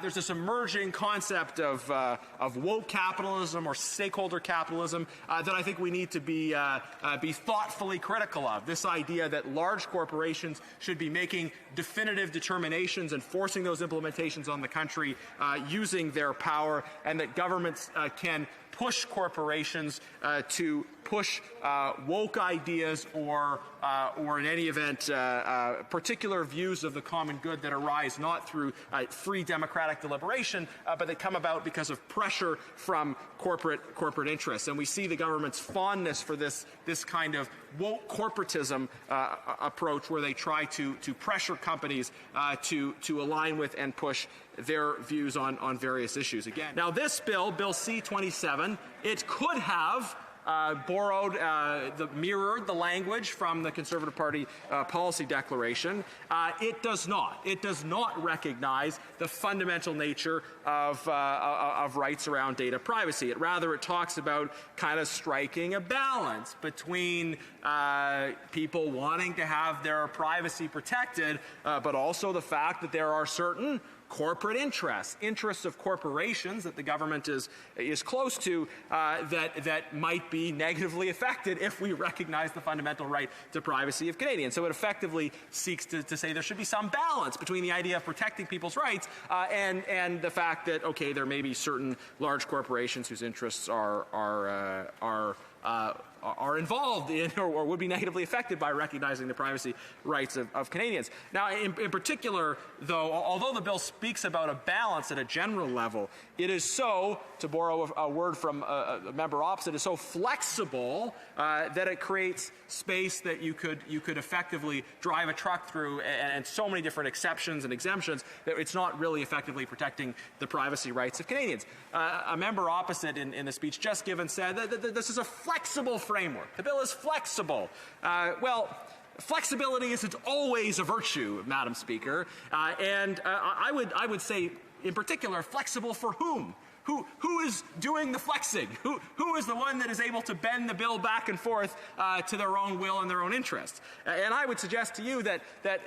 there's this emerging concept of woke capitalism or stakeholder capitalism that I think we need to be thoughtfully critical of. This idea that large corporations should be making definitive determinations and forcing those implementations on the country using their power, and that governments can push corporations to push woke ideas or in any event, particular views of the common good that arise not through free democratic deliberation, but that come about because of pressure from corporate interests. And we see the government's fondness for this kind of woke corporatism approach, where they try to pressure companies to align with and push their views on various issues. Again, now this bill, Bill C-27, it could have mirrored the language from the Conservative Party policy declaration. It does not. It does not recognize the fundamental nature of rights around data privacy. It talks about kind of striking a balance between people wanting to have their privacy protected, but also the fact that there are certain corporate interests of corporations that the government is close to that might be negatively affected if we recognize the fundamental right to privacy of Canadians. So it effectively seeks to say there should be some balance between the idea of protecting people's rights and the fact that, okay, there may be certain large corporations whose interests are involved in or would be negatively affected by recognizing the privacy rights of Canadians. Now, in particular, though, although the bill speaks about a balance at a general level, it is so, to borrow a word from a member opposite, is so flexible that it creates space that you could effectively drive a truck through, and so many different exceptions and exemptions that it's not really effectively protecting the privacy rights of Canadians. A member opposite in the speech just given said that this is a flexible framework. The bill is flexible. Well, flexibility isn't always a virtue, Madam Speaker, and I would say, in particular, flexible for whom? Who is doing the flexing? Who is the one that is able to bend the bill back and forth to their own will and their own interest? And I would suggest to you that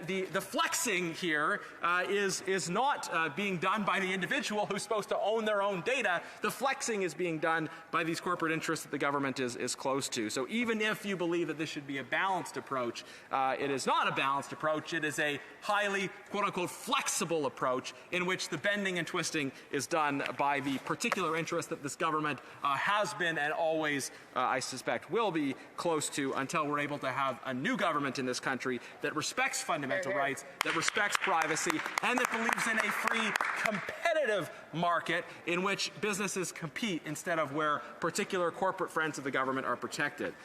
the flexing here is not being done by the individual who's supposed to own their own data. The flexing is being done by these corporate interests that the government is close to. So even if you believe that this should be a balanced approach, it is not a balanced approach. It is a highly, quote-unquote, flexible approach in which the bending and twisting is done by the particular interest that this government has been and always, I suspect, will be close to until we're able to have a new government in this country that respects fundamental rights, that respects privacy, and that believes in a free, competitive market in which businesses compete instead of where particular corporate friends of the government are protected.